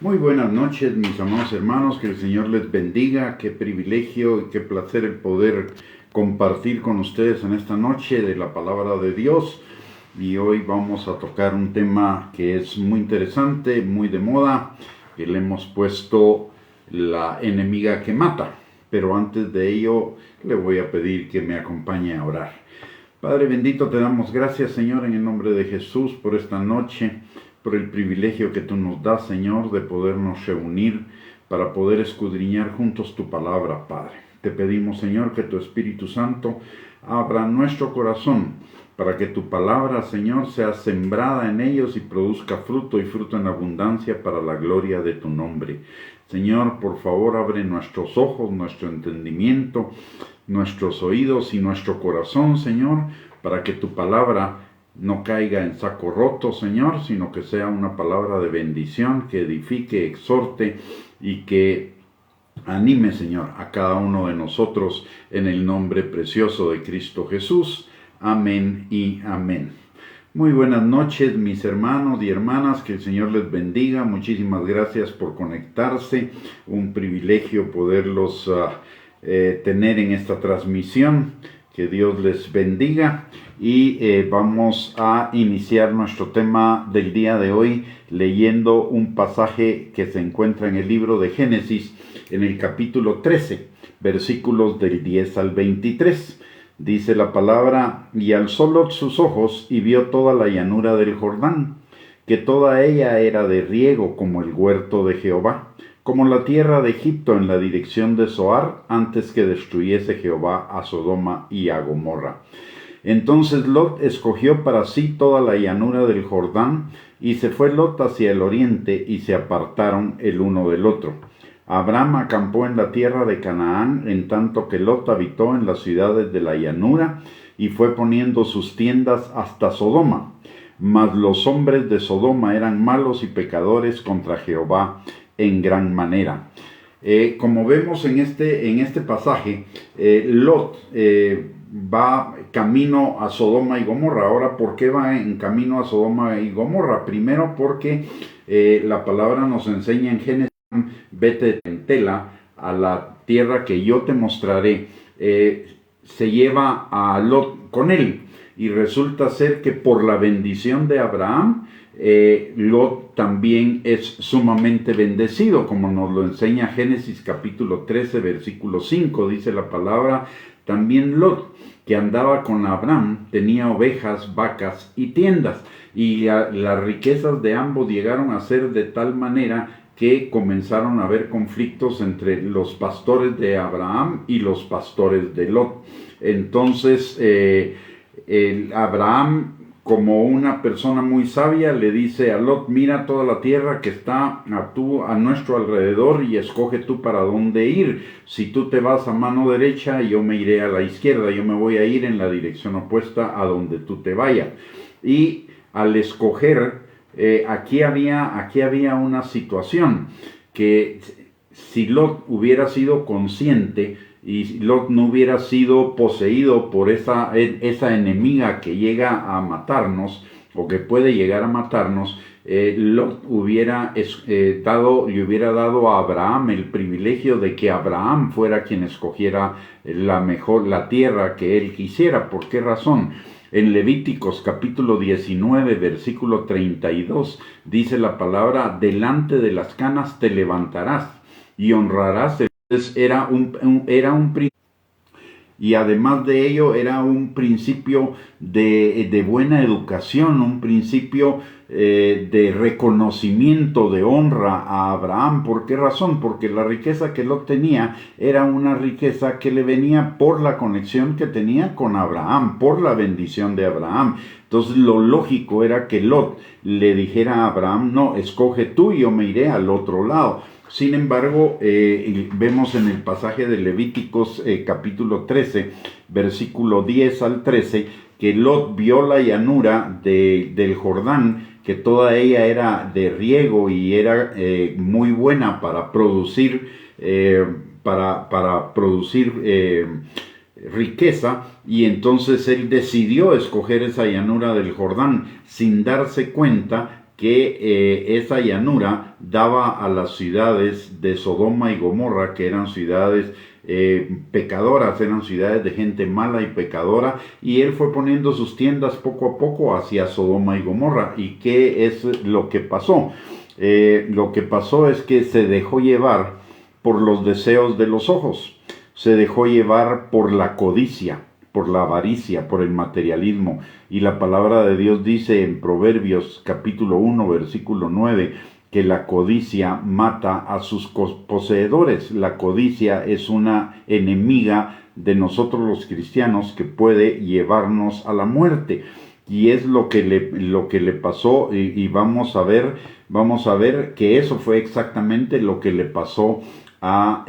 Muy buenas noches, mis amados hermanos, que el Señor les bendiga. Qué privilegio y qué placer el poder compartir con ustedes en esta noche de la palabra de Dios. Y hoy vamos a tocar un tema que es muy interesante, muy de moda, que le hemos puesto la enemiga que mata. Pero antes de ello, le voy a pedir que me acompañe a orar. Padre bendito, te damos gracias, Señor, en el nombre de Jesús, por esta noche, por el privilegio que tú nos das, Señor, de podernos reunir para poder escudriñar juntos tu palabra, Padre. Te pedimos, Señor, que tu Espíritu Santo abra nuestro corazón para que tu palabra, Señor, sea sembrada en ellos y produzca fruto y fruto en abundancia para la gloria de tu nombre. Señor, por favor, abre nuestros ojos, nuestro entendimiento, nuestros oídos y nuestro corazón, Señor, para que tu palabra no caiga en saco roto, Señor, sino que sea una palabra de bendición, que edifique, exhorte y que anime, Señor, a cada uno de nosotros en el nombre precioso de Cristo Jesús. Amén y amén. Muy buenas noches, mis hermanos y hermanas, que el Señor les bendiga. Muchísimas gracias por conectarse. Un privilegio poderlos tener en esta transmisión. Que Dios les bendiga y vamos a iniciar nuestro tema del día de hoy leyendo un pasaje que se encuentra en el libro de Génesis, en el capítulo 13, versículos del 10 al 23. Dice la palabra: y alzó Lot sus ojos y vio toda la llanura del Jordán, que toda ella era de riego como el huerto de Jehová, como la tierra de Egipto en la dirección de Zoar, antes que destruyese Jehová a Sodoma y a Gomorra. Entonces Lot escogió para sí toda la llanura del Jordán, y se fue Lot hacia el oriente, y se apartaron el uno del otro. Abraham acampó en la tierra de Canaán, en tanto que Lot habitó en las ciudades de la llanura, y fue poniendo sus tiendas hasta Sodoma. Mas los hombres de Sodoma eran malos y pecadores contra Jehová en gran manera. Como vemos en este pasaje, Lot va camino a Sodoma y Gomorra. Ahora, ¿por qué va en camino a Sodoma y Gomorra? Primero porque la palabra nos enseña en Génesis: vete en tela a la tierra que yo te mostraré. Se lleva a Lot con él, y resulta ser que por la bendición de Abraham, Lot también es sumamente bendecido, como nos lo enseña Génesis capítulo 13, versículo 5. Dice la palabra: también Lot, que andaba con Abraham, tenía ovejas, vacas y tiendas, y las riquezas de ambos llegaron a ser de tal manera que comenzaron a haber conflictos entre los pastores de Abraham y los pastores de Lot. Entonces Abraham, como una persona muy sabia, le dice a Lot: mira toda la tierra que está a nuestro alrededor y escoge tú para dónde ir. Si tú te vas a mano derecha, yo me iré a la izquierda. Yo me voy a ir en la dirección opuesta a donde tú te vayas. Y al escoger, aquí había una situación que, si Lot hubiera sido consciente y Lot no hubiera sido poseído por esa enemiga que llega a matarnos, o que puede llegar a matarnos, Lot le hubiera dado a Abraham el privilegio de que Abraham fuera quien escogiera la tierra que él quisiera. ¿Por qué razón? En Levíticos capítulo 19, versículo 32, dice la palabra: delante de las canas te levantarás y honrarás. Entonces era un principio, y además de ello era un principio de buena educación, un principio de reconocimiento, de honra a Abraham. ¿Por qué razón? Porque la riqueza que Lot tenía era una riqueza que le venía por la conexión que tenía con Abraham, por la bendición de Abraham. Entonces lo lógico era que Lot le dijera a Abraham: no, escoge tú y yo me iré al otro lado. Sin embargo, vemos en el pasaje de Levíticos capítulo 13, versículo 10 al 13, que Lot vio la llanura del Jordán, que toda ella era de riego y era muy buena para producir, riqueza, y entonces él decidió escoger esa llanura del Jordán sin darse cuenta que esa llanura daba a las ciudades de Sodoma y Gomorra, que eran ciudades pecadoras, eran ciudades de gente mala y pecadora, y él fue poniendo sus tiendas poco a poco hacia Sodoma y Gomorra. ¿Y qué es lo que pasó? Lo que pasó es que se dejó llevar por los deseos de los ojos, se dejó llevar por la codicia, por la avaricia, por el materialismo. Y la palabra de Dios dice en Proverbios capítulo 1, versículo 9, que la codicia mata a sus poseedores. La codicia es una enemiga de nosotros los cristianos que puede llevarnos a la muerte. Y es lo que le pasó, y vamos a ver que eso fue exactamente lo que le pasó a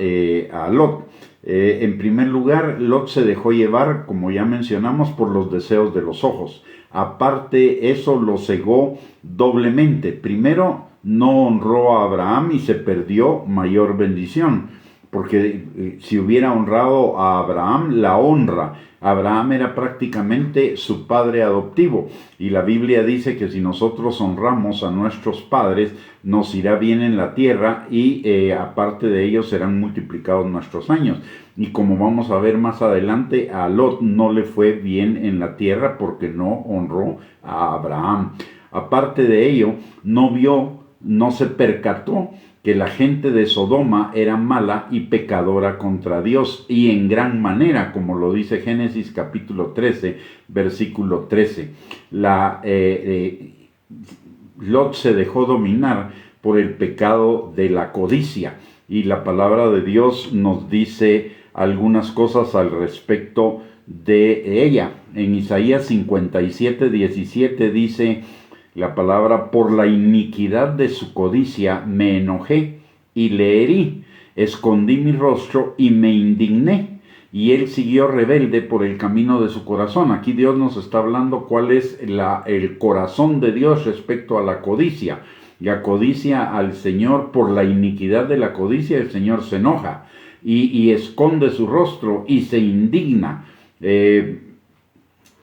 Lot. En primer lugar, Lot se dejó llevar, como ya mencionamos, por los deseos de los ojos. Aparte, eso lo cegó doblemente. Primero, no honró a Abraham y se perdió mayor bendición, porque si hubiera honrado a Abraham, la honra. Abraham era prácticamente su padre adoptivo, y la Biblia dice que si nosotros honramos a nuestros padres, nos irá bien en la tierra, y aparte de ellos serán multiplicados nuestros años. Y como vamos a ver más adelante, a Lot no le fue bien en la tierra porque no honró a Abraham. Aparte de ello, no se percató que la gente de Sodoma era mala y pecadora contra Dios, y en gran manera, como lo dice Génesis capítulo 13, versículo 13. Lot se dejó dominar por el pecado de la codicia, y la palabra de Dios nos dice algunas cosas al respecto de ella. En Isaías 57, 17 dice la palabra: por la iniquidad de su codicia me enojé y le herí, escondí mi rostro y me indigné, y él siguió rebelde por el camino de su corazón. Aquí Dios nos está hablando cuál es el corazón de Dios respecto a la codicia. La codicia al Señor, por la iniquidad de la codicia, el Señor se enoja y esconde su rostro y se indigna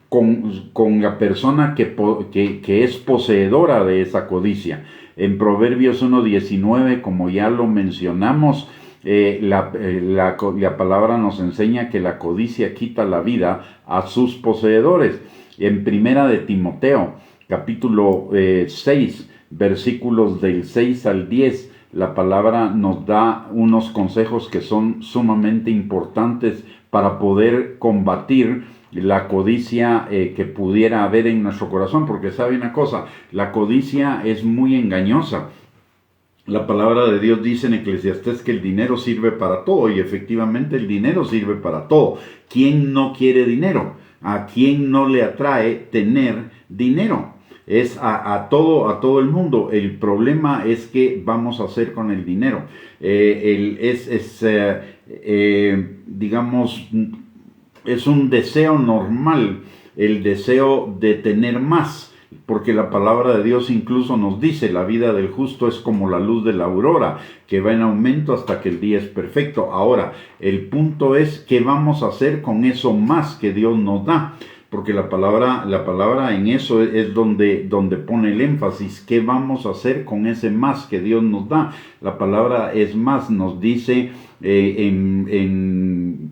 con la persona que es poseedora de esa codicia. En Proverbios 1:19, como ya lo mencionamos, la palabra nos enseña que la codicia quita la vida a sus poseedores. En Primera de Timoteo, capítulo 6, versículos del 6 al 10, la palabra nos da unos consejos que son sumamente importantes para poder combatir la codicia que pudiera haber en nuestro corazón, porque sabe una cosa, la codicia es muy engañosa. La palabra de Dios dice en Eclesiastés que el dinero sirve para todo, y efectivamente el dinero sirve para todo. ¿Quién no quiere dinero? ¿A quién no le atrae tener dinero? Es a todo el mundo. El problema es qué vamos a hacer con el dinero. Digamos, es un deseo normal, el deseo de tener más, porque la palabra de Dios incluso nos dice: la vida del justo es como la luz de la aurora, que va en aumento hasta que el día es perfecto. Ahora, el punto es qué vamos a hacer con eso más que Dios nos da, porque la palabra en eso es donde pone el énfasis. ¿Qué vamos a hacer con ese más que Dios nos da? La palabra es más, nos dice en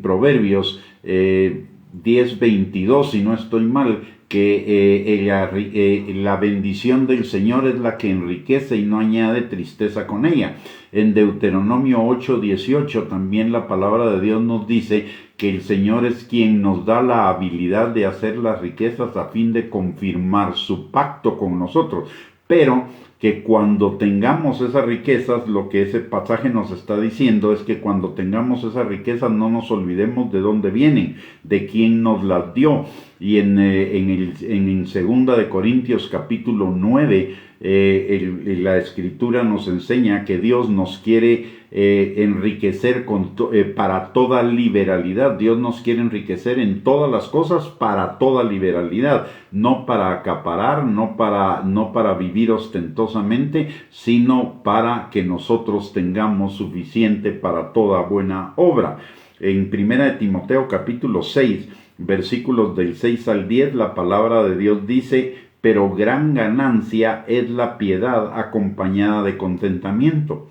Proverbios 10:22, si no estoy mal, que la bendición del Señor es la que enriquece y no añade tristeza con ella. En Deuteronomio 8:18 también la palabra de Dios nos dice que el Señor es quien nos da la habilidad de hacer las riquezas a fin de confirmar su pacto con nosotros. Pero que cuando tengamos esas riquezas, lo que ese pasaje nos está diciendo es que cuando tengamos esas riquezas no nos olvidemos de dónde vienen, de quién nos las dio. Y en 2 de Corintios capítulo 9, la Escritura nos enseña que Dios nos quiere enriquecer para toda liberalidad. Dios nos quiere enriquecer en todas las cosas para toda liberalidad, no para acaparar, no para vivir ostentosamente, sino para que nosotros tengamos suficiente para toda buena obra. En 1 de Timoteo capítulo 6, versículos del 6 al 10, la palabra de Dios dice: pero gran ganancia es la piedad acompañada de contentamiento,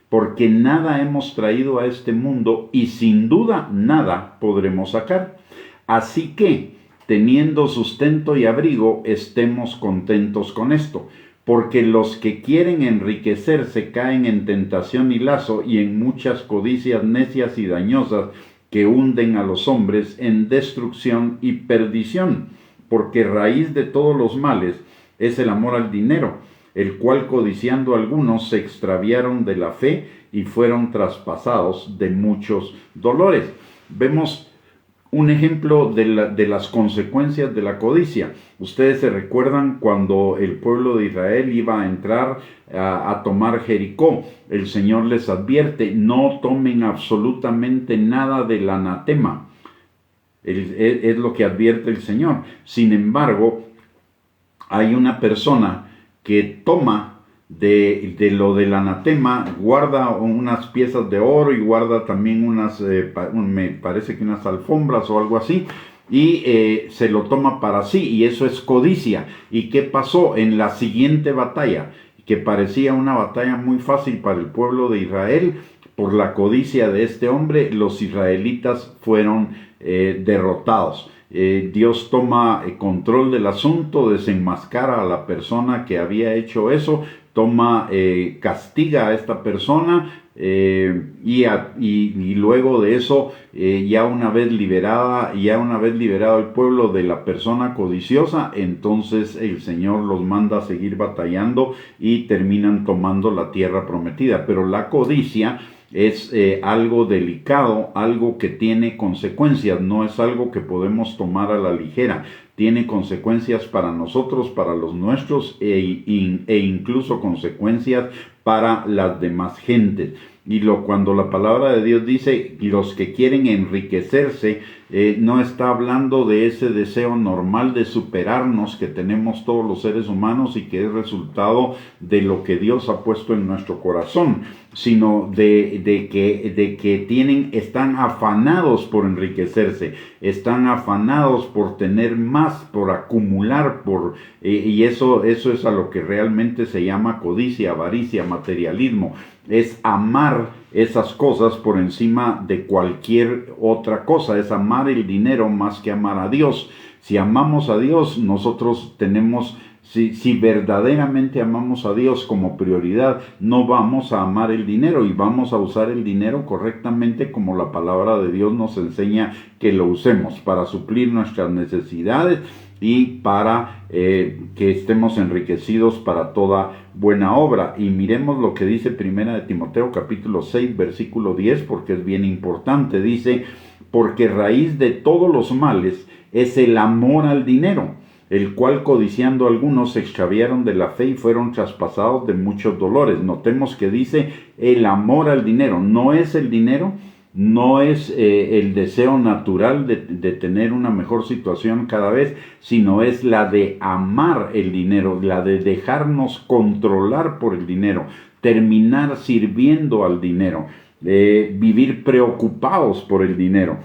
porque nada hemos traído a este mundo y sin duda nada podremos sacar. Así que, teniendo sustento y abrigo, estemos contentos con esto, porque los que quieren enriquecerse caen en tentación y lazo y en muchas codicias necias y dañosas que hunden a los hombres en destrucción y perdición, porque raíz de todos los males es el amor al dinero, el cual codiciando algunos se extraviaron de la fe y fueron traspasados de muchos dolores. Vemos un ejemplo de las consecuencias de la codicia. Ustedes se recuerdan cuando el pueblo de Israel iba a entrar a tomar Jericó. El Señor les advierte, no tomen absolutamente nada del anatema. Es lo que advierte el Señor. Sin embargo, hay una persona que toma de lo del anatema, guarda unas piezas de oro y guarda también me parece que unas alfombras o algo así, y se lo toma para sí, y eso es codicia. ¿Y qué pasó en la siguiente batalla? Que parecía una batalla muy fácil para el pueblo de Israel. Por la codicia de este hombre, los israelitas fueron derrotados. Dios toma control del asunto, desenmascara a la persona que había hecho eso, castiga a esta persona, y luego de eso, ya una vez liberado el pueblo de la persona codiciosa, entonces el Señor los manda a seguir batallando y terminan tomando la tierra prometida. Pero la codicia es algo delicado, algo que tiene consecuencias, no es algo que podemos tomar a la ligera. Tiene consecuencias para nosotros, para los nuestros, e incluso consecuencias para las demás gentes. Cuando la palabra de Dios dice los que quieren enriquecerse, no está hablando de ese deseo normal de superarnos que tenemos todos los seres humanos y que es resultado de lo que Dios ha puesto en nuestro corazón, sino de que están afanados por enriquecerse, están afanados por tener más, por acumular, y eso es a lo que realmente se llama codicia, avaricia, materialismo. Es amar esas cosas por encima de cualquier otra cosa, es amar el dinero más que amar a Dios. Si amamos a Dios, nosotros si verdaderamente amamos a Dios como prioridad, no vamos a amar el dinero y vamos a usar el dinero correctamente, como la palabra de Dios nos enseña que lo usemos, para suplir nuestras necesidades y para que estemos enriquecidos para toda buena obra. Y miremos lo que dice 1 Timoteo capítulo 6 versículo 10, porque es bien importante. Dice, porque raíz de todos los males es el amor al dinero, el cual codiciando algunos se extraviaron de la fe y fueron traspasados de muchos dolores. Notemos que dice el amor al dinero, no es el dinero, no es el deseo natural de tener una mejor situación cada vez, sino es la de amar el dinero, la de dejarnos controlar por el dinero, terminar sirviendo al dinero, vivir preocupados por el dinero.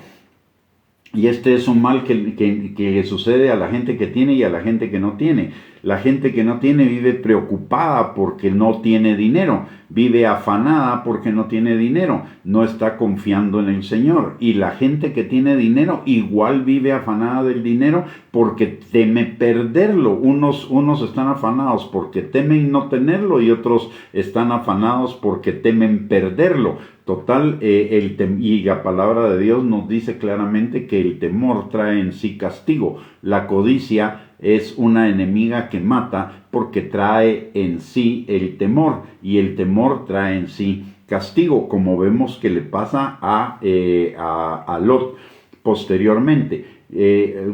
Y este es un mal que le sucede a la gente que tiene y a la gente que no tiene. La gente que no tiene vive preocupada porque no tiene dinero, vive afanada porque no tiene dinero, no está confiando en el Señor. Y la gente que tiene dinero igual vive afanada del dinero porque teme perderlo. Unos están afanados porque temen no tenerlo y otros están afanados porque temen perderlo. Total, y la palabra de Dios nos dice claramente que el temor trae en sí castigo. La codicia es una enemiga que mata porque trae en sí el temor, y el temor trae en sí castigo, como vemos que le pasa a Lot posteriormente.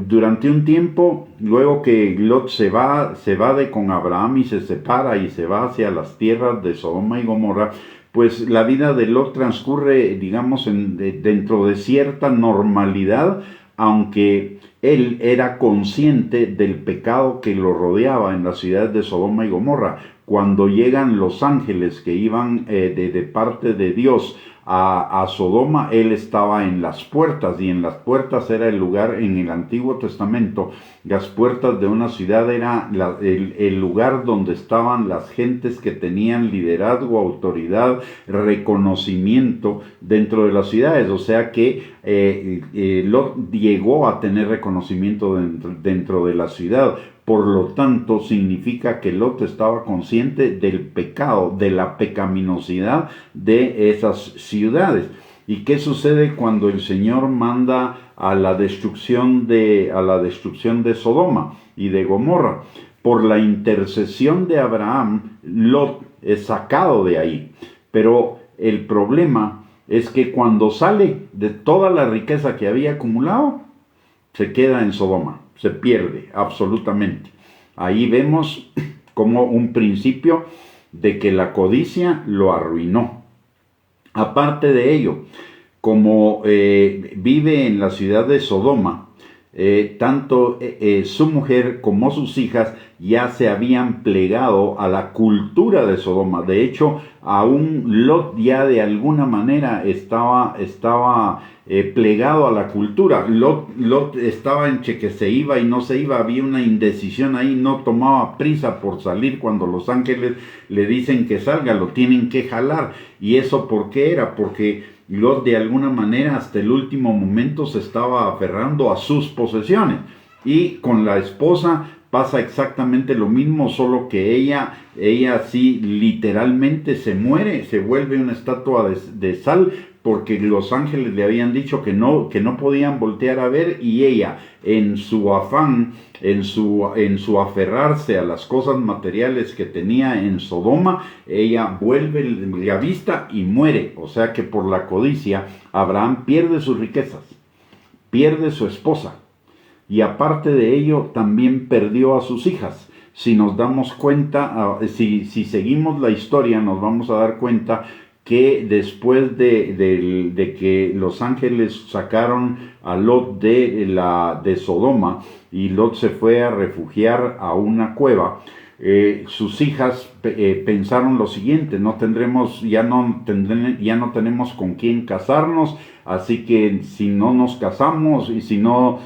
Durante un tiempo, luego que Lot se va con Abraham y se separa y se va hacia las tierras de Sodoma y Gomorra, pues la vida de Lot transcurre, digamos, dentro de cierta normalidad, aunque él era consciente del pecado que lo rodeaba en la ciudad de Sodoma y Gomorra. Cuando llegan los ángeles que iban de parte de Dios a Sodoma, él estaba en las puertas, y en las puertas era el lugar en el Antiguo Testamento. Las puertas de una ciudad era el lugar donde estaban las gentes que tenían liderazgo, autoridad, reconocimiento dentro de las ciudades. O sea que Lot llegó a tener reconocimiento dentro de la ciudad. Por lo tanto, significa que Lot estaba consciente del pecado, de la pecaminosidad de esas ciudades. ¿Y qué sucede cuando el Señor manda a la destrucción de Sodoma y de Gomorra? Por la intercesión de Abraham, Lot es sacado de ahí. Pero el problema es que cuando sale de toda la riqueza que había acumulado, se queda en Sodoma, se pierde absolutamente. Ahí vemos como un principio de que la codicia lo arruinó. Aparte de ello, como vive en la ciudad de Sodoma, tanto su mujer como sus hijas ya se habían plegado a la cultura de Sodoma. De hecho, aún Lot ya de alguna manera estaba plegado a la cultura. Lot estaba entre que se iba y no se iba, había una indecisión ahí, no tomaba prisa por salir cuando los ángeles le dicen que salga, lo tienen que jalar. ¿Y eso por qué era? Porque Lot de alguna manera hasta el último momento se estaba aferrando a sus posesiones. Y con la esposa pasa exactamente lo mismo, solo que ella sí literalmente se muere, se vuelve una estatua de sal, porque los ángeles le habían dicho que no podían voltear a ver, y ella en su afán, en su aferrarse a las cosas materiales que tenía en Sodoma, ella vuelve la vista y muere. O sea que por la codicia Abraham pierde sus riquezas, pierde su esposa, y aparte de ello también perdió a sus hijas. Si nos damos cuenta, si seguimos la historia, nos vamos a dar cuenta que después de que los ángeles sacaron a Lot de Sodoma, y Lot se fue a refugiar a una cueva, sus hijas pensaron lo siguiente: ya no tenemos con quién casarnos, así que si no nos casamos y si no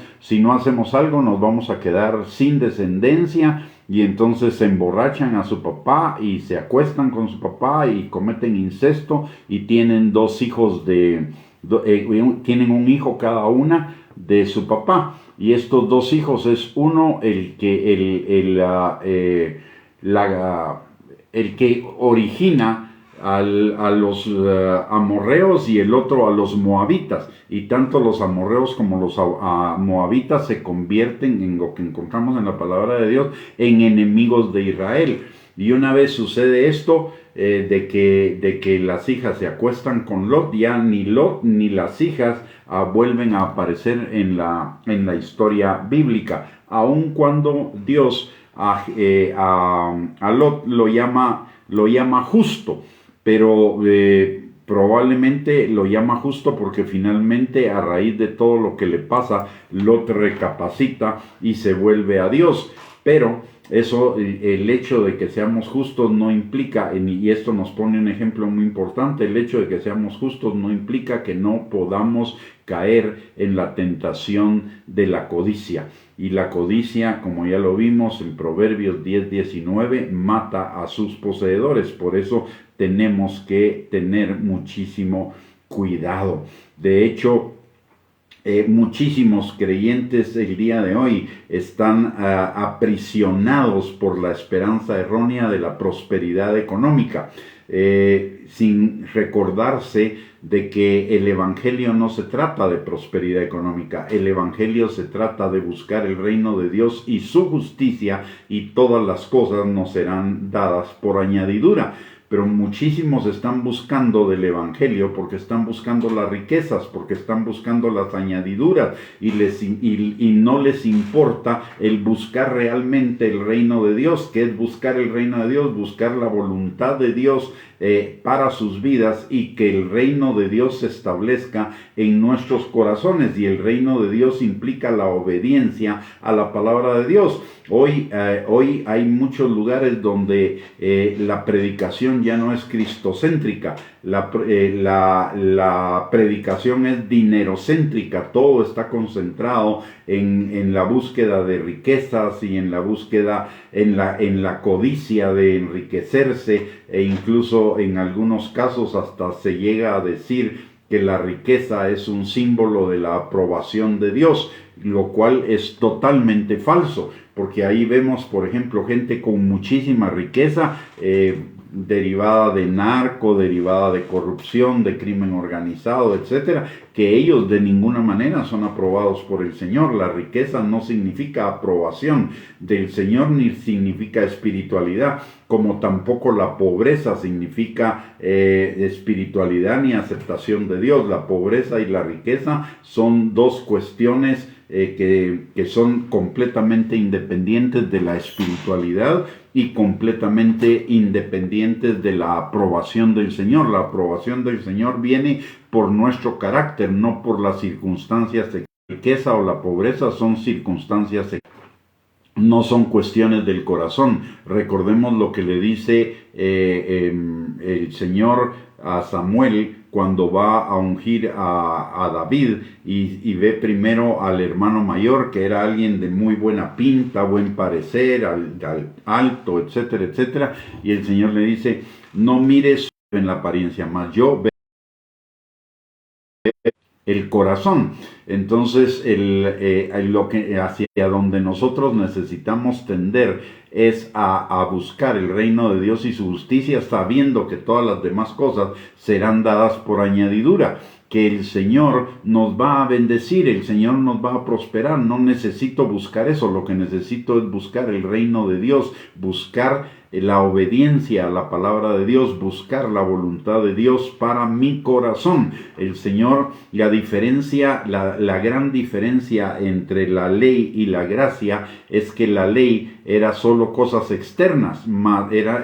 hacemos algo, nos vamos a quedar sin descendencia. Y entonces se emborrachan a su papá y se acuestan con su papá y cometen incesto, y tienen dos hijos tienen un hijo cada una de su papá. Y estos dos hijos es uno el que origina a los amorreos, y el otro a los moabitas. Y tanto los amorreos como los moabitas se convierten, en lo que encontramos en la palabra de Dios, en enemigos de Israel. Y una vez sucede esto, de que las hijas se acuestan con Lot, ya ni Lot ni las hijas vuelven a aparecer en la historia bíblica, aun cuando Dios a Lot lo llama justo. Pero probablemente lo llama justo porque finalmente, a raíz de todo lo que le pasa, Lot recapacita y se vuelve a Dios. Pero eso, el hecho de que seamos justos no implica, y esto nos pone un ejemplo muy importante, el hecho de que seamos justos no implica que no podamos caer en la tentación de la codicia. Y la codicia, como ya lo vimos en Proverbios 10:19, mata a sus poseedores. Por eso tenemos que tener muchísimo cuidado. De hecho, muchísimos creyentes el día de hoy están aprisionados por la esperanza errónea de la prosperidad económica, sin recordarse de que el evangelio no se trata de prosperidad económica. El evangelio se trata de buscar el reino de Dios y su justicia, y todas las cosas nos serán dadas por añadidura. Pero muchísimos están buscando del evangelio porque están buscando las riquezas, porque están buscando las añadiduras, y no les importa el buscar realmente el reino de Dios. ¿Qué es buscar el reino de Dios? Buscar la voluntad de Dios para sus vidas, y que el reino de Dios se establezca en nuestros corazones. Y el reino de Dios implica la obediencia a la palabra de Dios. Hoy hay muchos lugares donde la predicación ya no es cristocéntrica, la predicación es dinerocéntrica, todo está concentrado en la búsqueda de riquezas y en la búsqueda, en la codicia de enriquecerse, e incluso en algunos casos hasta se llega a decir que la riqueza es un símbolo de la aprobación de Dios, lo cual es totalmente falso, porque ahí vemos, por ejemplo, gente con muchísima riqueza, derivada de narco, derivada de corrupción, de crimen organizado, etcétera, que ellos de ninguna manera son aprobados por el Señor. La riqueza no significa aprobación del Señor ni significa espiritualidad, como tampoco la pobreza significa espiritualidad ni aceptación de Dios. La pobreza y la riqueza son dos cuestiones que son completamente independientes de la espiritualidad y completamente independientes de la aprobación del Señor. La aprobación del Señor viene por nuestro carácter, no por las circunstancias. La riqueza o la pobreza son circunstancias, no son cuestiones del corazón. Recordemos lo que le dice el Señor a Samuel cuando va a ungir a David y ve primero al hermano mayor, que era alguien de muy buena pinta, buen parecer, alto, etcétera, etcétera, y el Señor le dice: no mires en la apariencia, más yo veo el corazón. Entonces, lo que hacia donde nosotros necesitamos tender es a buscar el reino de Dios y su justicia, sabiendo que todas las demás cosas serán dadas por añadidura, que el Señor nos va a bendecir, el Señor nos va a prosperar. No necesito buscar eso, lo que necesito es buscar el reino de Dios, buscar la obediencia a la palabra de Dios, buscar la voluntad de Dios para mi corazón. El Señor, la gran diferencia entre la ley y la gracia es que la ley era solo cosas externas,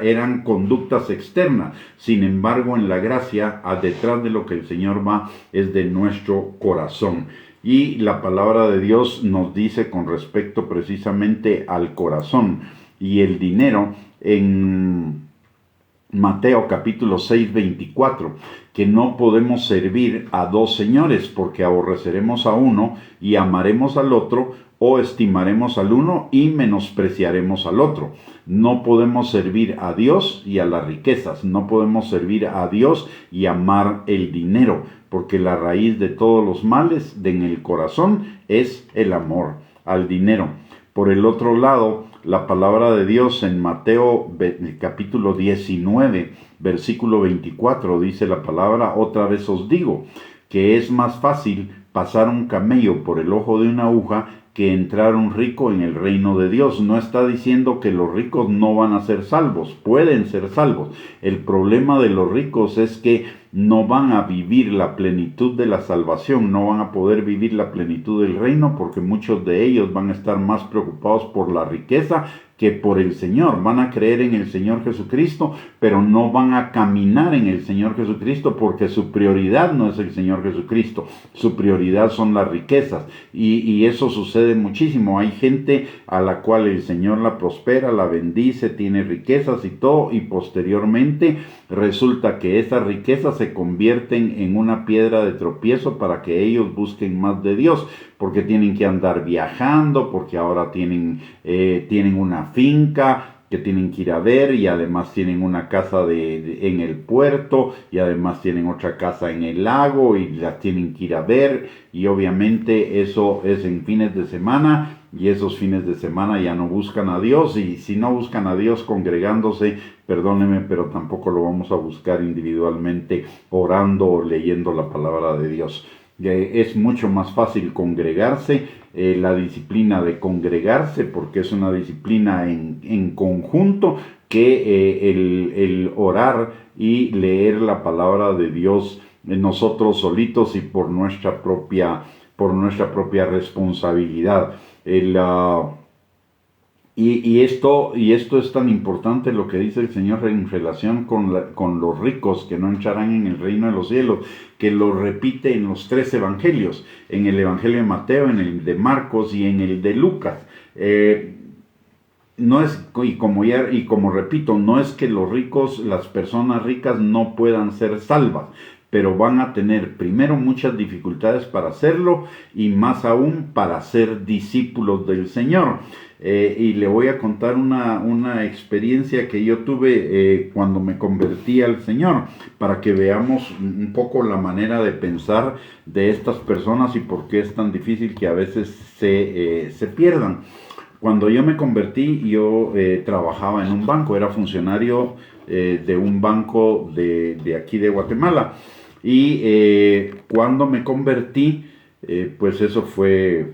eran conductas externas. Sin embargo, en la gracia, detrás de lo que el Señor va es de nuestro corazón. Y la palabra de Dios nos dice con respecto precisamente al corazón y el dinero en Mateo capítulo 6, 24, que no podemos servir a dos señores, porque aborreceremos a uno y amaremos al otro, o estimaremos al uno y menospreciaremos al otro. No podemos servir a Dios y a las riquezas, no podemos servir a Dios y amar el dinero, porque la raíz de todos los males en el corazón es el amor al dinero. Por el otro lado, la palabra de Dios en Mateo capítulo 19, versículo 24, dice la palabra: otra vez os digo, que es más fácil pasar un camello por el ojo de una aguja que entrar un rico en el reino de Dios. No está diciendo que los ricos no van a ser salvos, pueden ser salvos. El problema de los ricos es que no van a vivir la plenitud de la salvación, no van a poder vivir la plenitud del reino, porque muchos de ellos van a estar más preocupados por la riqueza que por el Señor. Van a creer en el Señor Jesucristo, pero no van a caminar en el Señor Jesucristo, porque su prioridad no es el Señor Jesucristo, su prioridad son las riquezas, y eso sucede muchísimo. Hay gente a la cual el Señor la prospera, la bendice, tiene riquezas y todo, y posteriormente resulta que esas riquezas se convierten en una piedra de tropiezo para que ellos busquen más de Dios, porque tienen que andar viajando, porque ahora tienen una finca que tienen que ir a ver, y además tienen una casa en el puerto, y además tienen otra casa en el lago, y las tienen que ir a ver, y obviamente eso es en fines de semana, y esos fines de semana ya no buscan a Dios, y si no buscan a Dios congregándose, perdónenme, pero tampoco lo vamos a buscar individualmente orando o leyendo la palabra de Dios. Es mucho más fácil congregarse, la disciplina de congregarse, porque es una disciplina en conjunto, que el orar y leer la palabra de Dios nosotros solitos y por nuestra propia responsabilidad. Esto es tan importante lo que dice el Señor en relación con los ricos que no entrarán en el reino de los cielos, que lo repite en los 3 evangelios, en el evangelio de Mateo, en el de Marcos y en el de Lucas. no es, y como repito, no es que los ricos, las personas ricas no puedan ser salvas, pero van a tener primero muchas dificultades para hacerlo y más aún para ser discípulos del Señor. Y le voy a contar una experiencia que yo tuve cuando me convertí al Señor, para que veamos un poco la manera de pensar de estas personas y por qué es tan difícil que a veces se pierdan. Cuando yo me convertí, yo trabajaba en un banco, era funcionario de un banco de aquí de Guatemala. Y cuando me convertí, pues eso fue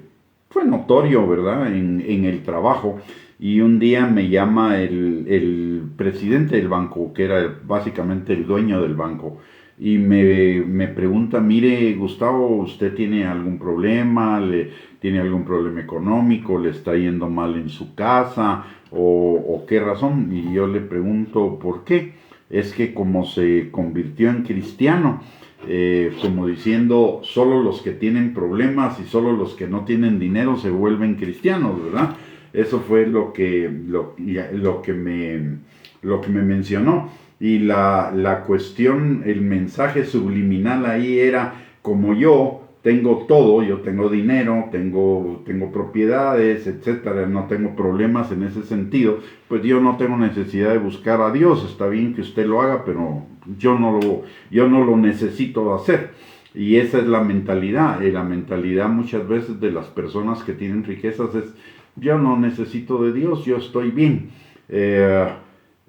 notorio, ¿verdad? En el trabajo. Y un día me llama el presidente del banco, que era básicamente el dueño del banco, y me pregunta, mire, Gustavo, ¿usted tiene algún problema? ¿Tiene algún problema económico? ¿Le está yendo mal en su casa? ¿O qué razón? Y yo le pregunto, ¿por qué? Es que como se convirtió en cristiano, como diciendo, solo los que tienen problemas y solo los que no tienen dinero se vuelven cristianos, ¿verdad? Eso fue lo que me mencionó. Y la cuestión, el mensaje subliminal ahí era, como yo tengo todo, yo tengo dinero, tengo propiedades, etcétera, no tengo problemas en ese sentido, pues yo no tengo necesidad de buscar a Dios. Está bien que usted lo haga, pero yo no lo necesito hacer. Y esa es la mentalidad. La mentalidad muchas veces de las personas que tienen riquezas es, yo no necesito de Dios, yo estoy bien.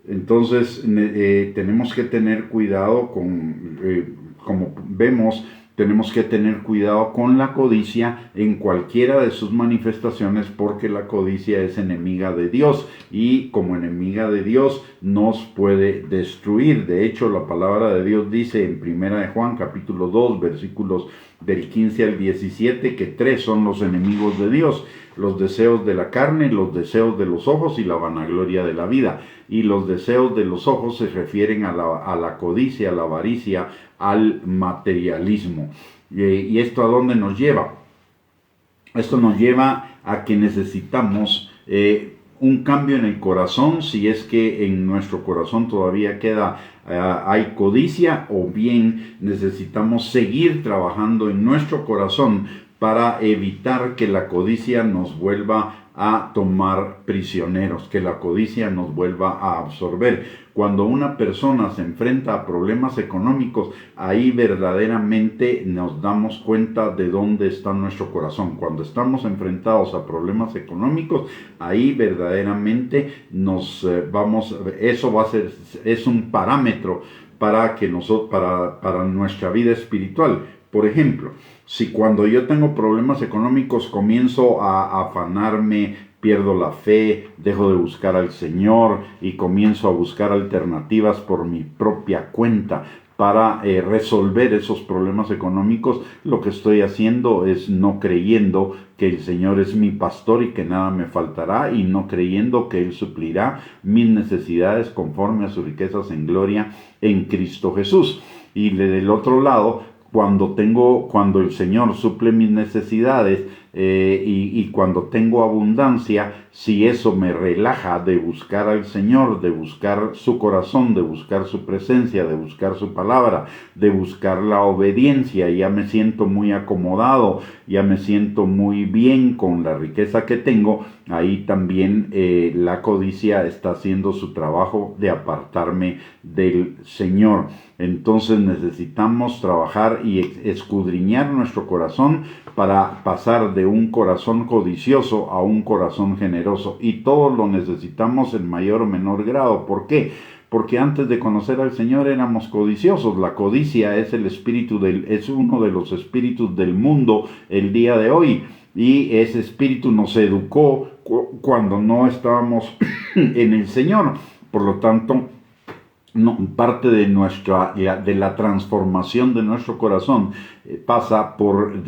Entonces tenemos que tener cuidado como vemos, tenemos que tener cuidado con la codicia en cualquiera de sus manifestaciones, porque la codicia es enemiga de Dios y como enemiga de Dios nos puede destruir. De hecho, la palabra de Dios dice en 1 Juan capítulo 2 versículos del 15 al 17 que 3 son los enemigos de Dios: los deseos de la carne, los deseos de los ojos y la vanagloria de la vida. Y los deseos de los ojos se refieren a la codicia, a la avaricia, al materialismo. ¿Y esto a dónde nos lleva? Esto nos lleva a que necesitamos un cambio en el corazón, si es que en nuestro corazón todavía hay codicia, o bien necesitamos seguir trabajando en nuestro corazón para evitar que la codicia nos vuelva a tomar prisioneros, que la codicia nos vuelva a absorber. Cuando una persona se enfrenta a problemas económicos, ahí verdaderamente nos damos cuenta de dónde está nuestro corazón. Cuando estamos enfrentados a problemas económicos, ahí verdaderamente eso va a ser, es un parámetro para nuestra vida espiritual. Por ejemplo, si cuando yo tengo problemas económicos comienzo a afanarme, pierdo la fe, dejo de buscar al Señor y comienzo a buscar alternativas por mi propia cuenta para resolver esos problemas económicos, lo que estoy haciendo es no creyendo que el Señor es mi pastor y que nada me faltará, y no creyendo que Él suplirá mis necesidades conforme a sus riquezas en gloria en Cristo Jesús. Y del otro lado, cuando el Señor suple mis necesidades y cuando tengo abundancia, si eso me relaja de buscar al Señor, de buscar su corazón, de buscar su presencia, de buscar su palabra, de buscar la obediencia, ya me siento muy acomodado, ya me siento muy bien con la riqueza que tengo, ahí también la codicia está haciendo su trabajo de apartarme del Señor. Entonces necesitamos trabajar y escudriñar nuestro corazón para pasar de un corazón codicioso a un corazón generoso. Y todos lo necesitamos en mayor o menor grado. ¿Por qué? Porque antes de conocer al Señor éramos codiciosos. La codicia es es uno de los espíritus del mundo el día de hoy. Y ese espíritu nos educó cuando no estábamos en el Señor. Por lo tanto, parte de la transformación de nuestro corazón pasa por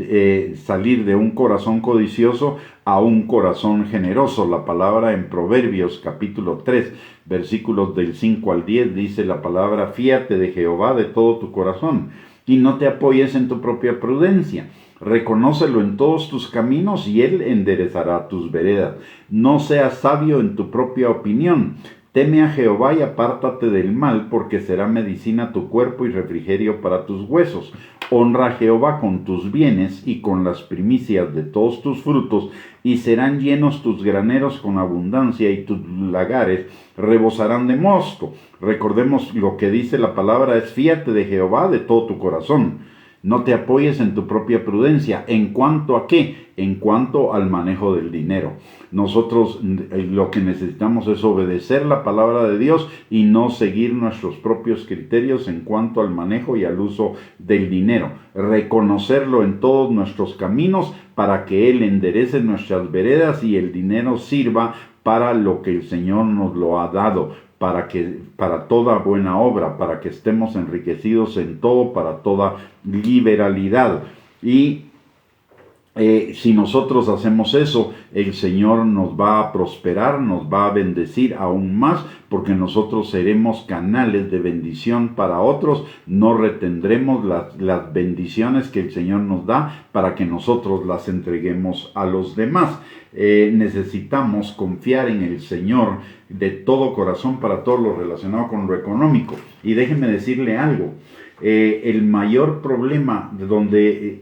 salir de un corazón codicioso a un corazón generoso. La palabra en Proverbios capítulo 3 versículos del 5 al 10 dice la palabra: fíate de Jehová de todo tu corazón y no te apoyes en tu propia prudencia. Reconócelo en todos tus caminos y Él enderezará tus veredas. No seas sabio en tu propia opinión. Teme a Jehová y apártate del mal, porque será medicina a tu cuerpo y refrigerio para tus huesos. Honra a Jehová con tus bienes y con las primicias de todos tus frutos, y serán llenos tus graneros con abundancia, y tus lagares rebosarán de mosto. Recordemos lo que dice la palabra, es fíate de Jehová de todo tu corazón. No te apoyes en tu propia prudencia. ¿En cuanto a qué? En cuanto al manejo del dinero. Nosotros lo que necesitamos es obedecer la palabra de Dios y no seguir nuestros propios criterios en cuanto al manejo y al uso del dinero. Reconocerlo en todos nuestros caminos para que Él enderece nuestras veredas y el dinero sirva para lo que el Señor nos lo ha dado. Para toda buena obra, para que estemos enriquecidos en todo, para toda liberalidad. Y si nosotros hacemos eso, el Señor nos va a prosperar, nos va a bendecir aún más, porque nosotros seremos canales de bendición para otros. No retendremos las bendiciones que el Señor nos da para que nosotros las entreguemos a los demás. Necesitamos confiar en el Señor de todo corazón para todo lo relacionado con lo económico. Y déjenme decirle algo. El mayor problema,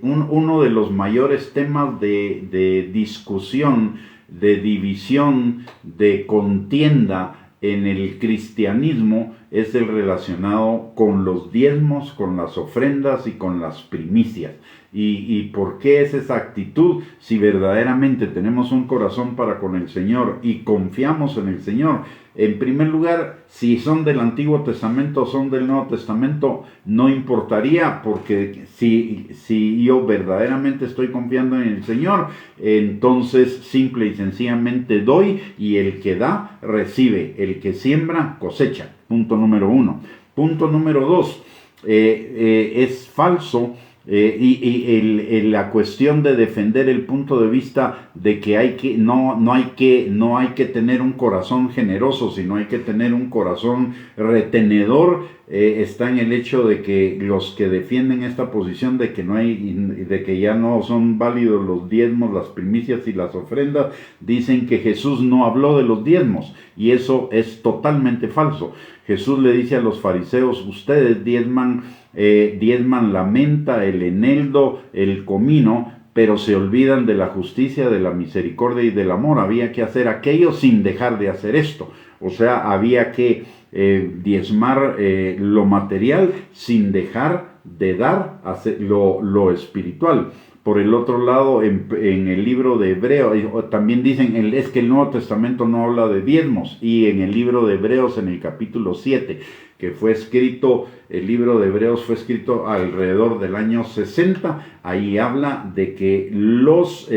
uno de los mayores temas de discusión, de división, de contienda en el cristianismo es el relacionado con los diezmos, con las ofrendas y con las primicias. ¿Y por qué es esa actitud? Si verdaderamente tenemos un corazón para con el Señor y confiamos en el Señor. En primer lugar, si son del Antiguo Testamento o son del Nuevo Testamento, no importaría, porque si yo verdaderamente estoy confiando en el Señor, entonces simple y sencillamente doy, y el que da, recibe. El que siembra, cosecha. Punto número 1. Punto número 2. Es falso. La cuestión de defender el punto de vista de que no hay que tener un corazón generoso, sino hay que tener un corazón retenedor, está en el hecho de que los que defienden esta posición de que ya no son válidos los diezmos, las primicias y las ofrendas, dicen que Jesús no habló de los diezmos, y eso es totalmente falso. Jesús le dice a los fariseos: ustedes diezman la menta, el eneldo, el comino, pero se olvidan de la justicia, de la misericordia y del amor. Había que hacer aquello sin dejar de hacer esto. O sea, había que diezmar lo material sin dejar de dar lo espiritual. Por el otro lado, en el libro de Hebreos, también dicen, es que el Nuevo Testamento no habla de diezmos, y en el libro de Hebreos, en el capítulo 7, que fue escrito, el libro de Hebreos fue escrito alrededor del año 60, ahí habla de que los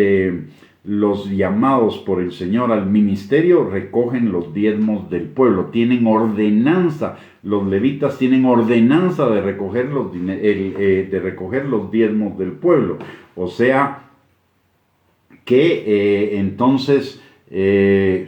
llamados por el Señor al ministerio recogen los diezmos del pueblo, tienen ordenanza, los levitas tienen ordenanza de recoger los diezmos del pueblo. O sea que entonces sigue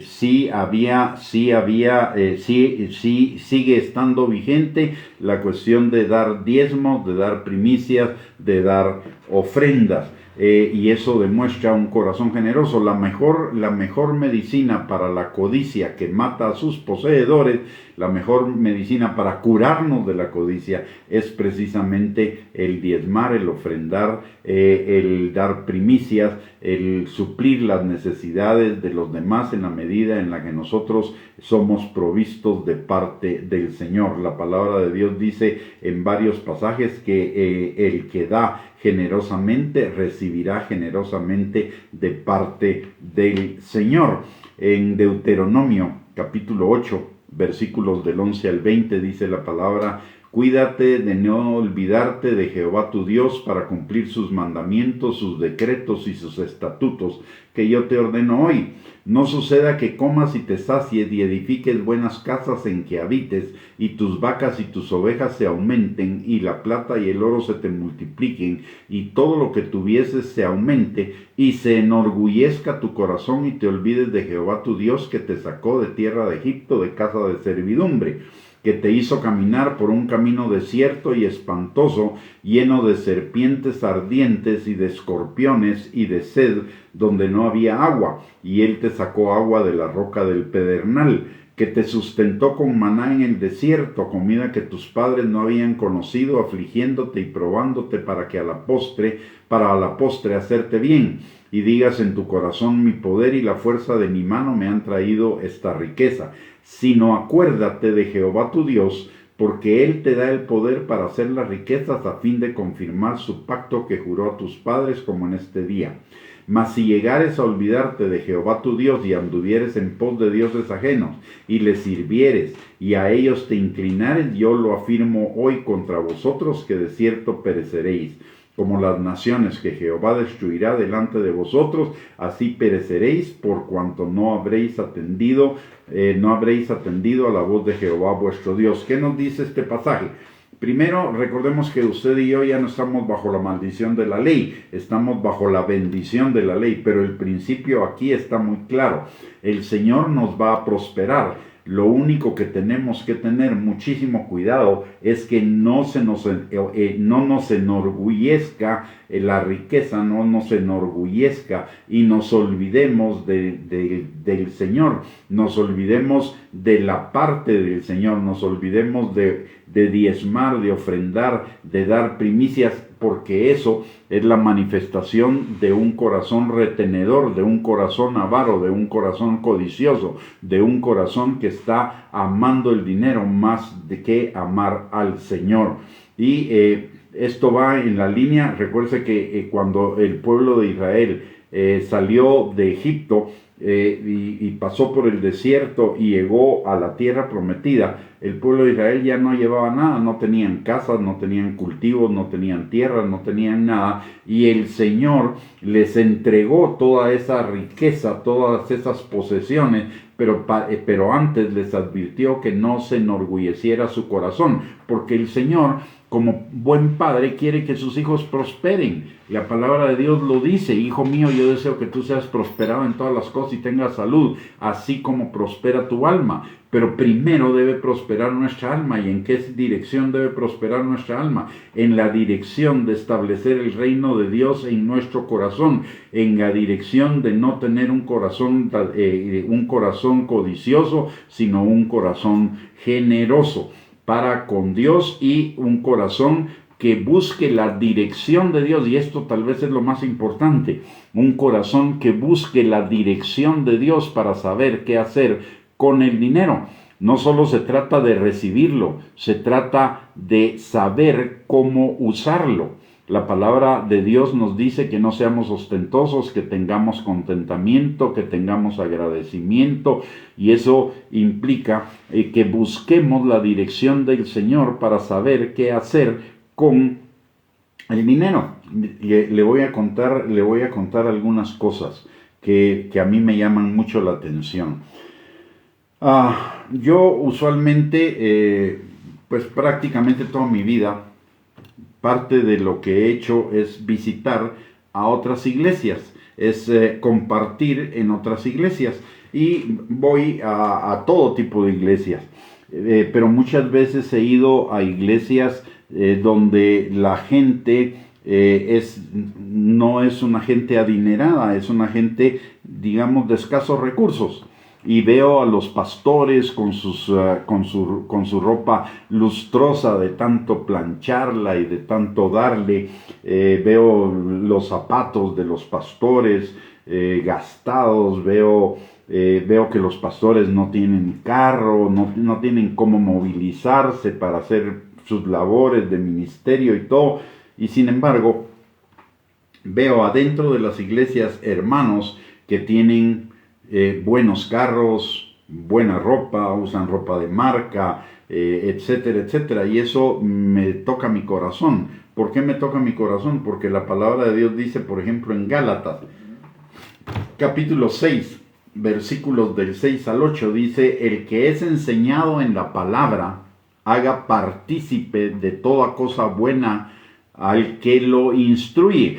estando vigente la cuestión de dar diezmos, de dar primicias, de dar ofrendas. Y eso demuestra un corazón generoso. La mejor medicina para la codicia, que mata a sus poseedores, la mejor medicina para curarnos de la codicia, es precisamente el diezmar, el ofrendar, el dar primicias, el suplir las necesidades de los demás en la medida en la que nosotros somos provistos de parte del Señor. La palabra de Dios dice en varios pasajes que el que da generosamente recibirá generosamente de parte del Señor. En Deuteronomio capítulo 8, versículos del 11 al 20, dice la palabra: cuídate de no olvidarte de Jehová tu Dios para cumplir sus mandamientos, sus decretos y sus estatutos que yo te ordeno hoy. No suceda que comas y te sacies y edifiques buenas casas en que habites, y tus vacas y tus ovejas se aumenten, y la plata y el oro se te multipliquen, y todo lo que tuvieses se aumente, y se enorgullezca tu corazón, y te olvides de Jehová tu Dios, que te sacó de tierra de Egipto, de casa de servidumbre. que te hizo caminar por un camino desierto y espantoso, lleno de serpientes ardientes y de escorpiones y de sed, donde no había agua, y él te sacó agua de la roca del pedernal, que te sustentó con maná en el desierto, comida que tus padres no habían conocido, afligiéndote y probándote para a la postre hacerte bien, y digas en tu corazón: mi poder y la fuerza de mi mano me han traído esta riqueza. Sino acuérdate de Jehová tu Dios, porque Él te da el poder para hacer las riquezas, a fin de confirmar su pacto que juró a tus padres, como en este día. Mas si llegares a olvidarte de Jehová tu Dios, y anduvieres en pos de dioses ajenos, y les sirvieres, y a ellos te inclinares, yo lo afirmo hoy contra vosotros, que de cierto pereceréis. Como las naciones que Jehová destruirá delante de vosotros, así pereceréis, por cuanto no habréis atendido a la voz de Jehová vuestro Dios. ¿Qué nos dice este pasaje? Primero, recordemos que usted y yo ya no estamos bajo la maldición de la ley, estamos bajo la bendición de la ley, pero el principio aquí está muy claro. El Señor nos va a prosperar. Lo único que tenemos que tener muchísimo cuidado es que no nos enorgullezca la riqueza, no nos enorgullezca y nos olvidemos del Señor, nos olvidemos de la parte del Señor, nos olvidemos de diezmar, de ofrendar, de dar primicias, porque eso es la manifestación de un corazón retenedor, de un corazón avaro, de un corazón codicioso, de un corazón que está amando el dinero más de que amar al Señor. Y esto va en la línea. Recuerde que cuando el pueblo de Israel salió de Egipto, y pasó por el desierto y llegó a la tierra prometida, el pueblo de Israel ya no llevaba nada, no tenían casas, no tenían cultivos, no tenían tierras, no tenían nada, y el Señor les entregó toda esa riqueza, todas esas posesiones, pero antes les advirtió que no se enorgulleciera su corazón, porque el Señor, como buen padre, quiere que sus hijos prosperen. La palabra de Dios lo dice: hijo mío, yo deseo que tú seas prosperado en todas las cosas y tengas salud, así como prospera tu alma. Pero primero debe prosperar nuestra alma. ¿Y en qué dirección debe prosperar nuestra alma? En la dirección de establecer el reino de Dios en nuestro corazón, en la dirección de no tener un corazón codicioso, sino un corazón generoso para con Dios, y un corazón que busque la dirección de Dios. Y esto tal vez es lo más importante: un corazón que busque la dirección de Dios para saber qué hacer con el dinero. No solo se trata de recibirlo, se trata de saber cómo usarlo. La palabra de Dios nos dice que no seamos ostentosos, que tengamos contentamiento, que tengamos agradecimiento, y eso implica que busquemos la dirección del Señor para saber qué hacer con el dinero. Le voy a contar algunas cosas que a mí me llaman mucho la atención. Yo usualmente, pues prácticamente toda mi vida, parte de lo que he hecho es visitar a otras iglesias, es compartir en otras iglesias, y voy a todo tipo de iglesias, pero muchas veces he ido a iglesias donde la gente no es una gente adinerada, es una gente, digamos, de escasos recursos. Y veo a los pastores con su ropa lustrosa de tanto plancharla y de tanto darle. Veo los zapatos de los pastores gastados. Veo que los pastores no tienen carro, no tienen cómo movilizarse para hacer sus labores de ministerio y todo. Y sin embargo, veo adentro de las iglesias hermanos que tienen buenos carros, buena ropa, usan ropa de marca, etcétera, etcétera. Y eso me toca mi corazón. ¿Por qué me toca mi corazón? Porque la palabra de Dios dice, por ejemplo, en Gálatas, capítulo 6, versículos del 6 al 8, dice: el que es enseñado en la palabra, haga partícipe de toda cosa buena al que lo instruye.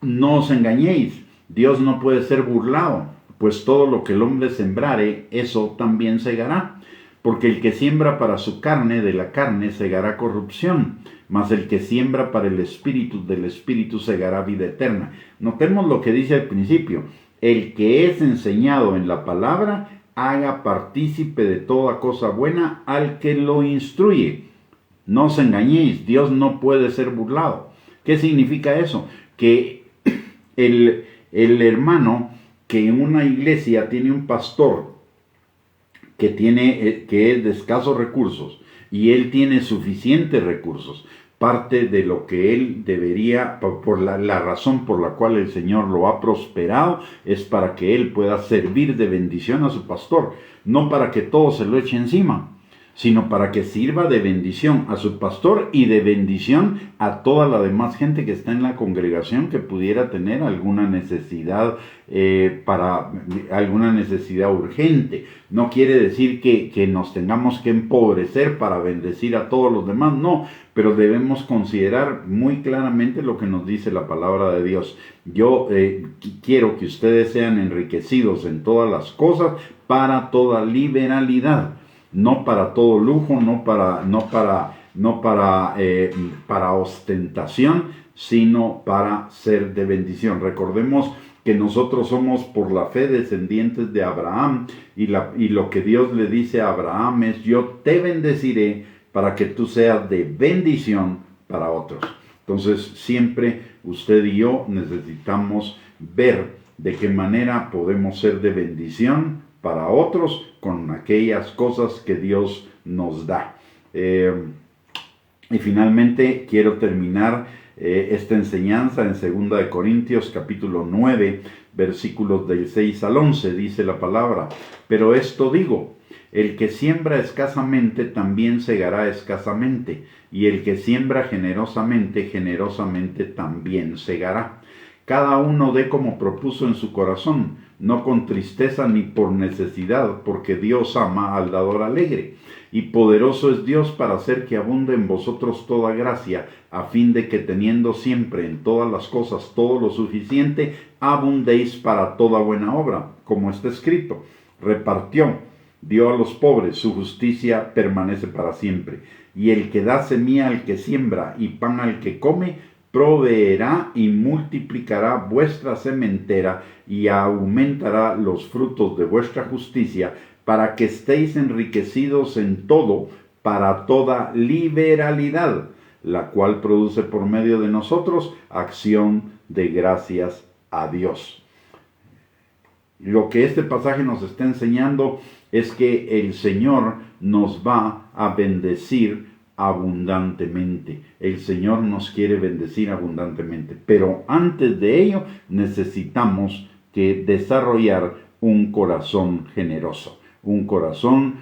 No os engañéis, Dios no puede ser burlado, pues todo lo que el hombre sembrare, eso también segará. Porque el que siembra para su carne, de la carne segará corrupción, mas el que siembra para el Espíritu, del Espíritu segará vida eterna. Notemos lo que dice al principio: el que es enseñado en la palabra, haga partícipe de toda cosa buena al que lo instruye. No os engañéis, Dios no puede ser burlado. ¿Qué significa eso? Que el hermano que en una iglesia tiene un pastor que es de escasos recursos y él tiene suficientes recursos, parte de lo que él debería, por la razón por la cual el Señor lo ha prosperado, es para que él pueda servir de bendición a su pastor, no para que todo se lo eche encima, sino para que sirva de bendición a su pastor y de bendición a toda la demás gente que está en la congregación que pudiera tener alguna necesidad alguna necesidad urgente. No quiere decir que nos tengamos que empobrecer para bendecir a todos los demás, no, pero debemos considerar muy claramente lo que nos dice la palabra de Dios. Yo quiero que ustedes sean enriquecidos en todas las cosas para toda liberalidad, no para todo lujo, no para ostentación, sino para ser de bendición. Recordemos que nosotros somos por la fe descendientes de Abraham, y lo que Dios le dice a Abraham es: yo te bendeciré para que tú seas de bendición para otros. Entonces siempre usted y yo necesitamos ver de qué manera podemos ser de bendición para otros con aquellas cosas que Dios nos da. Y finalmente quiero terminar esta enseñanza en 2 Corintios capítulo 9, versículos del 6 al 11, dice la palabra: pero esto digo, el que siembra escasamente también segará escasamente, y el que siembra generosamente, generosamente también segará. Cada uno dé como propuso en su corazón, no con tristeza ni por necesidad, porque Dios ama al dador alegre. Y poderoso es Dios para hacer que abunde en vosotros toda gracia, a fin de que teniendo siempre en todas las cosas todo lo suficiente, abundéis para toda buena obra, como está escrito: repartió, dio a los pobres, su justicia permanece para siempre. Y el que da semilla al que siembra y pan al que come, proveerá y multiplicará vuestra sementera y aumentará los frutos de vuestra justicia, para que estéis enriquecidos en todo, para toda liberalidad, la cual produce por medio de nosotros acción de gracias a Dios. Lo que este pasaje nos está enseñando es que el Señor nos va a bendecir abundantemente. El Señor nos quiere bendecir abundantemente, pero antes de ello necesitamos que desarrollar un corazón generoso, un corazón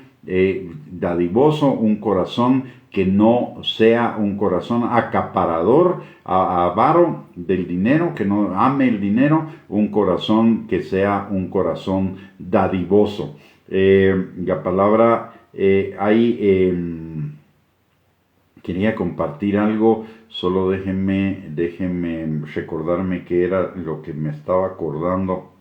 dadivoso, un corazón que no sea un corazón acaparador, avaro del dinero, que no ame el dinero, un corazón que sea un corazón dadivoso. La palabra quería compartir algo, solo déjenme recordarme qué era lo que me estaba acordando.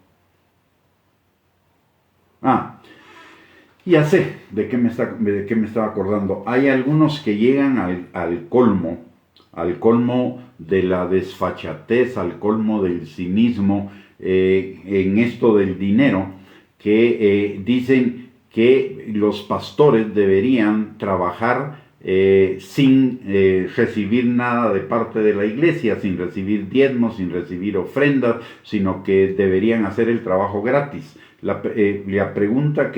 Ya sé de qué me estaba acordando. Hay algunos que llegan al colmo de la desfachatez, al colmo del cinismo en esto del dinero, que dicen que los pastores deberían trabajar sin recibir nada de parte de la iglesia, sin recibir diezmos, sin recibir ofrendas, sino que deberían hacer el trabajo gratis. La pregunta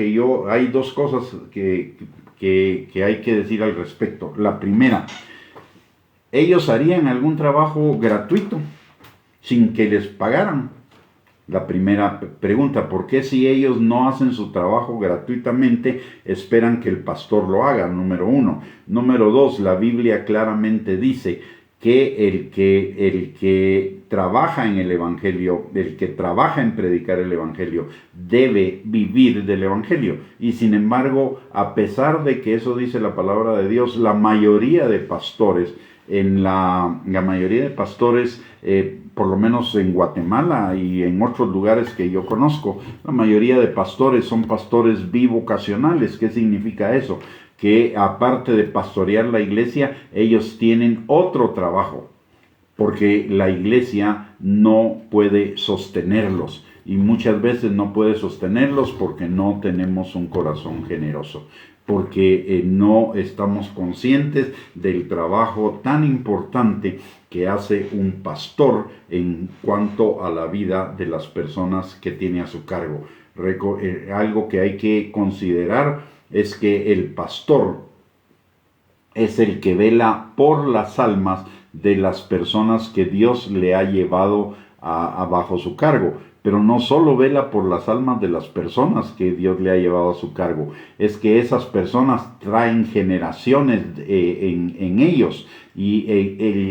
hay dos cosas que hay que decir al respecto. La primera: ¿ellos harían algún trabajo gratuito sin que les pagaran? La primera pregunta: ¿por qué si ellos no hacen su trabajo gratuitamente, esperan que el pastor lo haga? Número uno. Número dos, la Biblia claramente dice que el que trabaja en el Evangelio, el que trabaja en predicar el Evangelio, debe vivir del Evangelio. Y sin embargo, a pesar de que eso dice la palabra de Dios, la mayoría de pastores en la mayoría de pastores, por lo menos en Guatemala y en otros lugares que yo conozco, la mayoría de pastores son pastores bivocacionales. ¿Qué significa eso? Que aparte de pastorear la iglesia, ellos tienen otro trabajo, porque la iglesia no puede sostenerlos. Y muchas veces no puede sostenerlos porque no tenemos un corazón generoso, porque no estamos conscientes del trabajo tan importante que hace un pastor en cuanto a la vida de las personas que tiene a su cargo. Algo que hay que considerar es que el pastor es el que vela por las almas de las personas que Dios le ha llevado bajo su cargo. Pero no solo vela por las almas de las personas que Dios le ha llevado a su cargo, es que esas personas traen generaciones en ellos, y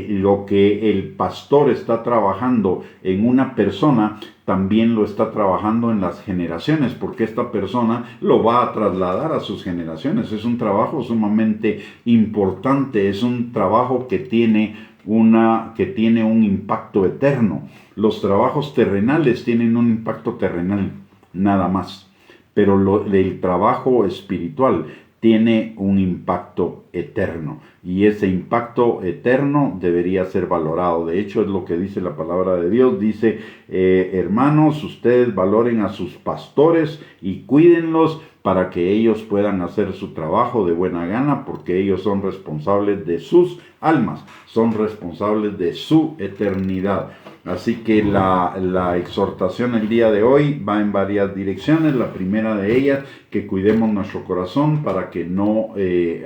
lo que el pastor está trabajando en una persona, también lo está trabajando en las generaciones, porque esta persona lo va a trasladar a sus generaciones. Es un trabajo sumamente importante, es un trabajo que tiene un impacto eterno. Los trabajos terrenales tienen un impacto terrenal nada más, pero el trabajo espiritual tiene un impacto eterno, y ese impacto eterno debería ser valorado. De hecho, es lo que dice la palabra de Dios. Dice, hermanos, ustedes valoren a sus pastores y cuídenlos para que ellos puedan hacer su trabajo de buena gana, porque ellos son responsables de sus almas, son responsables de su eternidad. Así que la exhortación el día de hoy va en varias direcciones. La primera de ellas, que cuidemos nuestro corazón para que no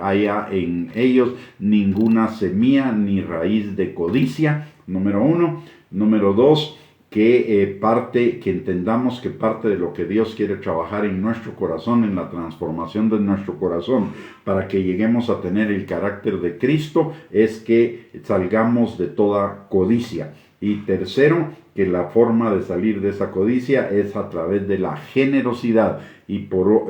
haya en ellos ninguna semilla ni raíz de codicia, número 1. Número 2, que entendamos que parte de lo que Dios quiere trabajar en nuestro corazón, en la transformación de nuestro corazón, para que lleguemos a tener el carácter de Cristo, es que salgamos de toda codicia. Y tercero, que la forma de salir de esa codicia es a través de la generosidad. Y por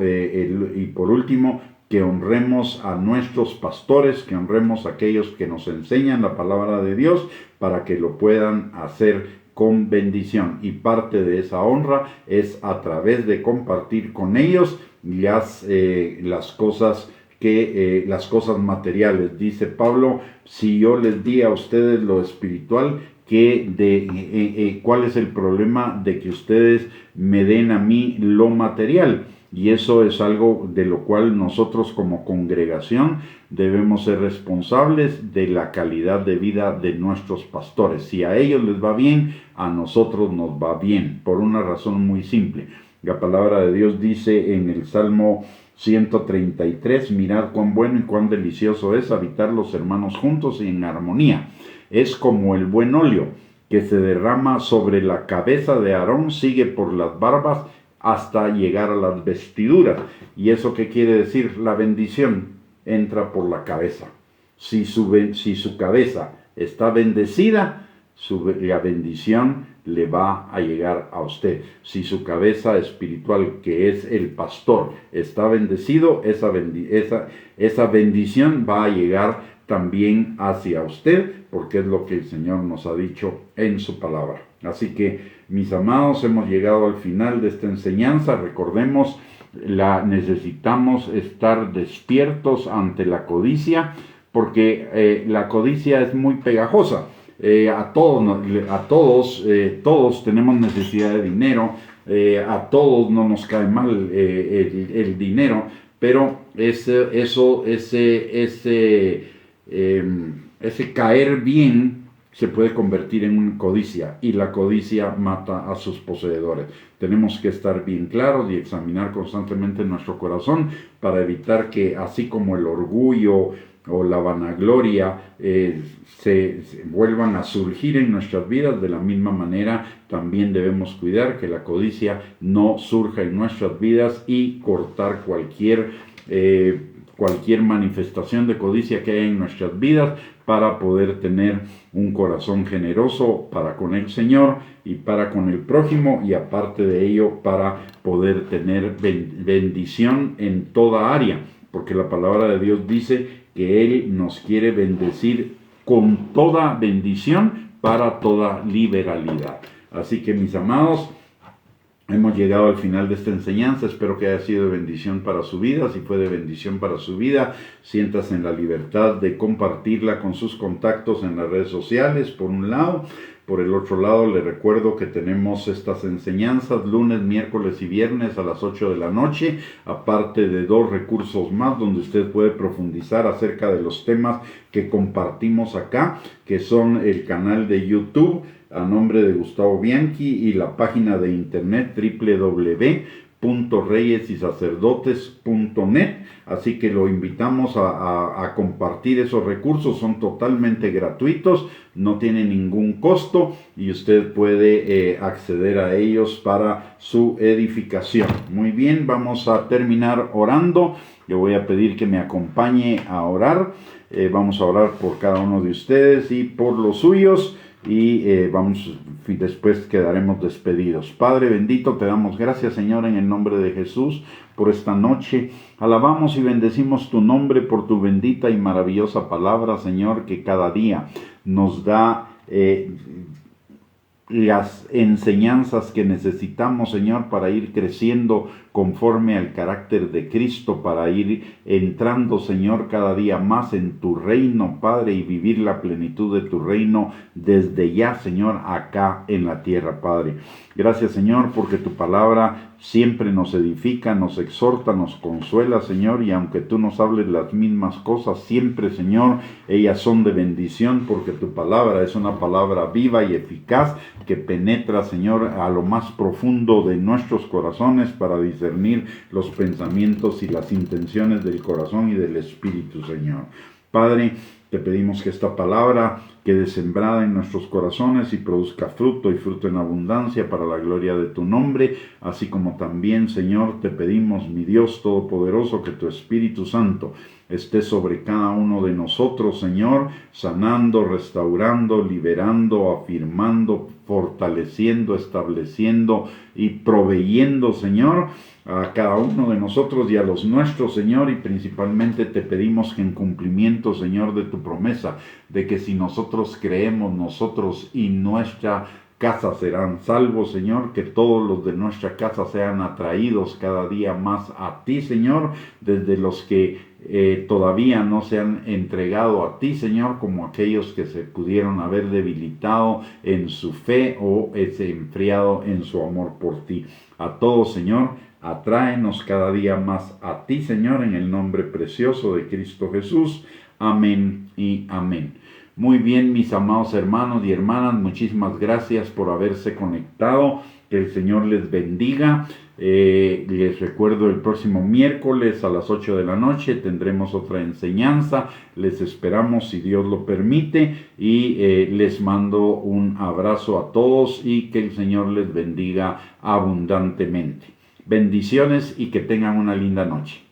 último, que honremos a nuestros pastores, que honremos a aquellos que nos enseñan la palabra de Dios, para que lo puedan hacer con bendición. Y parte de esa honra es a través de compartir con ellos las cosas materiales. Dice Pablo, si yo les di a ustedes lo espiritual, ¿cuál es el problema de que ustedes me den a mí lo material? Y eso es algo de lo cual nosotros como congregación debemos ser responsables, de la calidad de vida de nuestros pastores. Si a ellos les va bien, a nosotros nos va bien, por una razón muy simple. La palabra de Dios dice en el Salmo 133, mirad cuán bueno y cuán delicioso es habitar los hermanos juntos y en armonía. Es como el buen óleo que se derrama sobre la cabeza de Aarón, sigue por las barbas hasta llegar a las vestiduras. ¿Y eso qué quiere decir? La bendición entra por la cabeza. Si su cabeza está bendecida, la bendición le va a llegar a usted. Si su cabeza espiritual, que es el pastor, está bendecido, esa bendición va a llegar también hacia usted, porque es lo que el Señor nos ha dicho en su palabra. Así que, mis amados, hemos llegado al final de esta enseñanza. Recordemos, necesitamos estar despiertos ante la codicia, porque la codicia es muy pegajosa. Todos tenemos necesidad de dinero, a todos no nos cae mal el dinero, pero ese caer bien se puede convertir en una codicia, y la codicia mata a sus poseedores. Tenemos que estar bien claros y examinar constantemente nuestro corazón para evitar que, así como el orgullo o la vanagloria se vuelvan a surgir en nuestras vidas, de la misma manera también debemos cuidar que la codicia no surja en nuestras vidas y cortar cualquier manifestación de codicia que haya en nuestras vidas, para poder tener un corazón generoso para con el Señor y para con el prójimo, y aparte de ello para poder tener bendición en toda área, porque la palabra de Dios dice que Él nos quiere bendecir con toda bendición para toda liberalidad. Así que, mis amados, hemos llegado al final de esta enseñanza. Espero que haya sido de bendición para su vida. Si fue de bendición para su vida, siéntase en la libertad de compartirla con sus contactos en las redes sociales, por un lado. Por el otro lado, le recuerdo que tenemos estas enseñanzas lunes, miércoles y viernes a las 8 de la noche, aparte de 2 recursos más donde usted puede profundizar acerca de los temas que compartimos acá, que son el canal de YouTube a nombre de Gustavo Bianchi y la página de internet www.reyesysacerdotes.net. Así que lo invitamos a compartir esos recursos. Son totalmente gratuitos, no tienen ningún costo y usted puede acceder a ellos para su edificación. Muy bien, vamos a terminar orando. Yo voy a pedir que me acompañe a orar. Vamos a orar por cada uno de ustedes y por los suyos. Y después quedaremos despedidos. Padre bendito, te damos gracias, Señor, en el nombre de Jesús, por esta noche. Alabamos y bendecimos tu nombre por tu bendita y maravillosa palabra, Señor, que cada día nos da las enseñanzas que necesitamos, Señor, para ir creciendo conforme al carácter de Cristo, para ir entrando, Señor, cada día más en tu reino, Padre, y vivir la plenitud de tu reino desde ya, Señor, acá en la tierra, Padre. Gracias, Señor, porque tu palabra siempre nos edifica, nos exhorta, nos consuela, Señor, y aunque tú nos hables las mismas cosas, siempre, Señor, ellas son de bendición, porque tu palabra es una palabra viva y eficaz que penetra, Señor, a lo más profundo de nuestros corazones para discernir los pensamientos y las intenciones del corazón y del espíritu, Señor. Padre, te pedimos que esta palabra quede sembrada en nuestros corazones y produzca fruto y fruto en abundancia para la gloria de tu nombre, así como también, Señor, te pedimos, mi Dios Todopoderoso, que tu Espíritu Santo esté sobre cada uno de nosotros, Señor, sanando, restaurando, liberando, afirmando, fortaleciendo, estableciendo y proveyendo, Señor, a cada uno de nosotros y a los nuestros, Señor, y principalmente te pedimos que en cumplimiento, Señor, de tu promesa, de que si nosotros creemos, nosotros y nuestra casa serán salvos, Señor, que todos los de nuestra casa sean atraídos cada día más a ti, Señor, desde los que todavía no se han entregado a ti, Señor, como aquellos que se pudieron haber debilitado en su fe o enfriado en su amor por ti. A todos, Señor, atráenos cada día más a ti, Señor, en el nombre precioso de Cristo Jesús. Amén y amén. Muy bien, mis amados hermanos y hermanas, muchísimas gracias por haberse conectado. Que el Señor les bendiga. Les recuerdo, el próximo miércoles a las 8 de la noche tendremos otra enseñanza. Les esperamos si Dios lo permite y les mando un abrazo a todos y que el Señor les bendiga abundantemente. Bendiciones y que tengan una linda noche.